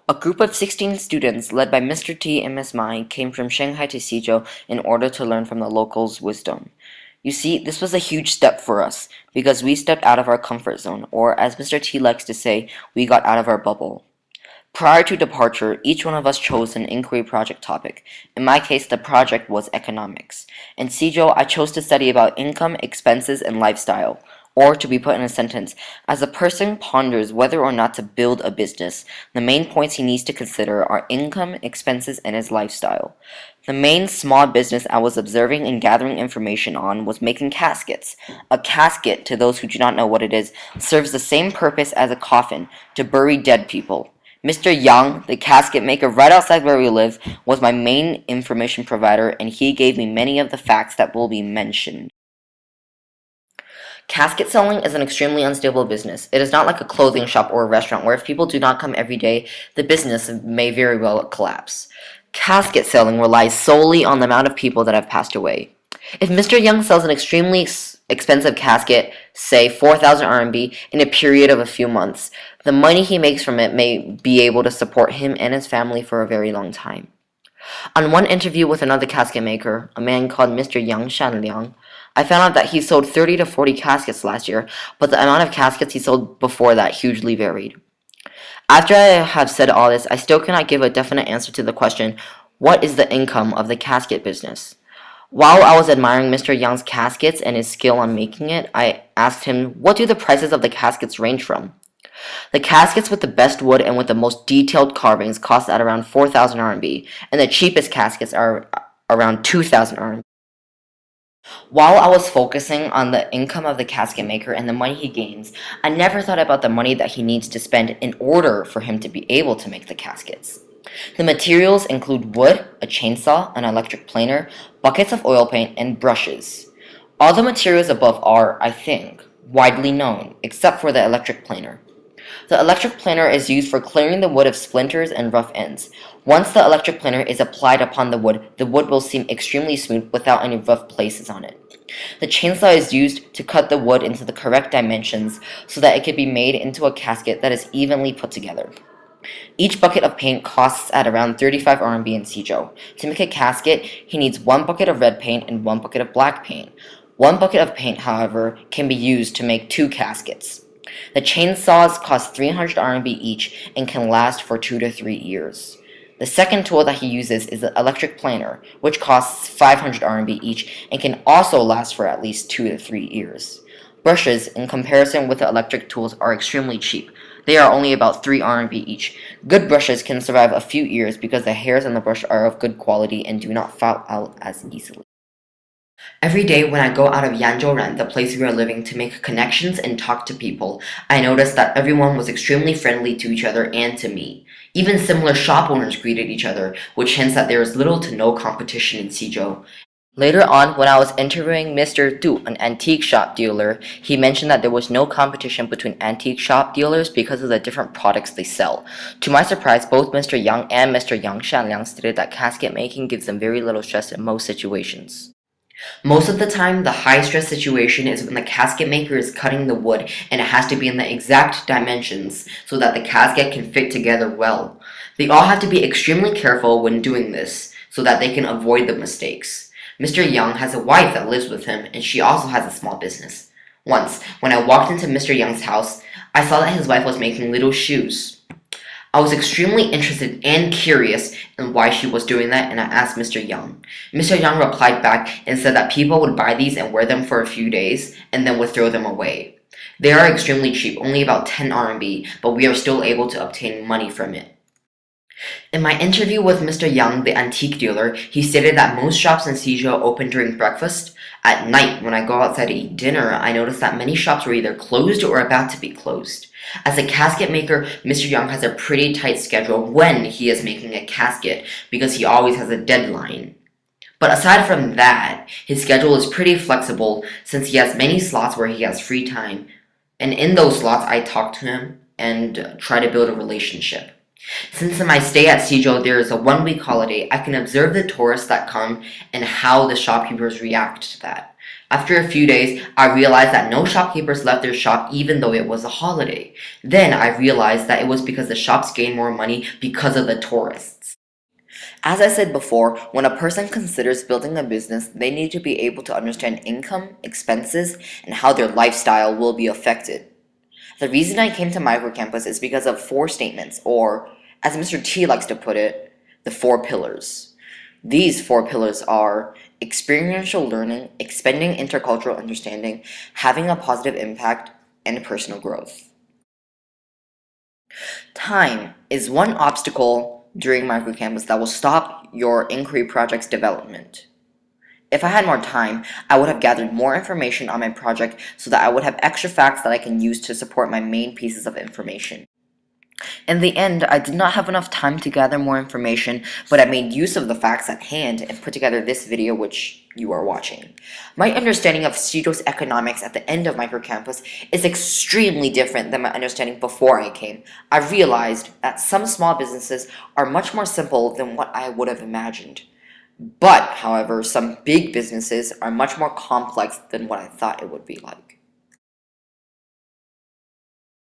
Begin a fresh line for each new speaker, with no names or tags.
A group of 16 students, led by Mr. T and Miss Mai, came from Shanghai to Xizhou in order to learn from the locals' wisdom. You see, this was a huge step for us, because we stepped out of our comfort zone, or as Mr. T likes to say, we got out of our bubble. Prior to departure, each one of us chose an inquiry project topic. In my case, the project was economics. In Xizhou, I chose to study about income, expenses, and lifestyle. Or, to be put in a sentence, as a person ponders whether or not to build a business, the main points he needs to consider are income, expenses, and his lifestyle. The main small business I was observing and gathering information on was making caskets. A casket, to those who do not know what it is, serves the same purpose as a coffin, to bury dead people. Mr. Yang, the casket maker right outside where we live, was my main information provider, and he gave me many of the facts that will be mentioned. Casket selling is an extremely unstable business. It is not like a clothing shop or a restaurant where if people do not come every day, the business may very well collapse. Casket selling relies solely on the amount of people that have passed away. If Mr. Young sells an extremely expensive casket, say 4,000 RMB, in a period of a few months, the money he makes from it may be able to support him and his family for a very long time. On one interview with another casket maker, a man called Mr. Yang Shanliang, I found out that he sold 30 to 40 caskets last year, but the amount of caskets he sold before that hugely varied. After I have said all this, I still cannot give a definite answer to the question, what is the income of the casket business? While I was admiring Mr. Yang's caskets and his skill on making it, I asked him, what do the prices of the caskets range from? The caskets with the best wood and with the most detailed carvings cost at around 4,000 RMB, and the cheapest caskets are around 2,000 RMB. While I was focusing on the income of the casket maker and the money he gains, I never thought about the money that he needs to spend in order for him to be able to make the caskets. The materials include wood, a chainsaw, an electric planer, buckets of oil paint, and brushes. All the materials above are, I think, widely known, except for the electric planer. The electric planer is used for clearing the wood of splinters and rough ends. Once the electric planer is applied upon the wood will seem extremely smooth without any rough places on it. The chainsaw is used to cut the wood into the correct dimensions so that it can be made into a casket that is evenly put together. Each bucket of paint costs at around 35 RMB in Xizhou. To make a casket, he needs 1 bucket of red paint and 1 bucket of black paint. 1 bucket of paint, however, can be used to make 2 caskets. The chainsaws cost 300 RMB each and can last for 2 to 3 years. The second tool that he uses is the electric planer, which costs 500 RMB each and can also last for at least 2 to 3 years. Brushes, in comparison with the electric tools, are extremely cheap. They are only about 3 RMB each. Good brushes can survive a few years because the hairs on the brush are of good quality and do not fall out as easily. Every day when I go out of Yanzhouran, the place we are living, to make connections and talk to people, I noticed that everyone was extremely friendly to each other and to me. Even similar shop owners greeted each other, which hints that there is little to no competition in Xizhou. Later on, when I was interviewing Mr. Du, an antique shop dealer, he mentioned that there was no competition between antique shop dealers because of the different products they sell. To my surprise, both Mr. Yang and Mr. Yang Shanliang stated that casket making gives them very little stress in most situations. Most of the time, the high-stress situation is when the casket maker is cutting the wood and it has to be in the exact dimensions so that the casket can fit together well. They all have to be extremely careful when doing this so that they can avoid the mistakes. Mr. Yang has a wife that lives with him, and she also has a small business. Once, when I walked into Mr. Yang's house, I saw that his wife was making little shoes. I was extremely interested and curious in why she was doing that, and I asked Mr. Yang. Mr. Yang replied back and said that people would buy these and wear them for a few days and then would throw them away. They are extremely cheap, only about 10 RMB, but we are still able to obtain money from it. In my interview with Mr. Yang, the antique dealer, he stated that most shops in Xizhou open during breakfast. At night, when I go outside to eat dinner, I notice that many shops were either closed or about to be closed. As a casket maker, Mr. Yang has a pretty tight schedule when he is making a casket because he always has a deadline. But aside from that, his schedule is pretty flexible since he has many slots where he has free time. And in those slots, I talk to him and try to build a relationship. Since in my stay at Xizhou there is a 1-week holiday, I can observe the tourists that come and how the shopkeepers react to that. After a few days, I realized that no shopkeepers left their shop even though it was a holiday. Then I realized that it was because the shops gained more money because of the tourists. As I said before, when a person considers building a business, they need to be able to understand income, expenses, and how their lifestyle will be affected. The reason I came to microcampus is because of four statements, or as Mr. T likes to put it, the four pillars. These four pillars are experiential learning, expanding intercultural understanding, having a positive impact, and personal growth. Time is one obstacle during microcampus that will stop your inquiry project's development. If I had more time, I would have gathered more information on my project so that I would have extra facts that I can use to support my main pieces of information. In the end, I did not have enough time to gather more information, but I made use of the facts at hand and put together this video which you are watching. My understanding of pseudos economics at the end of microcampus is extremely different than my understanding before I came. I realized that some small businesses are much more simple than what I would have imagined. But, however, some big businesses are much more complex than what I thought it would be like.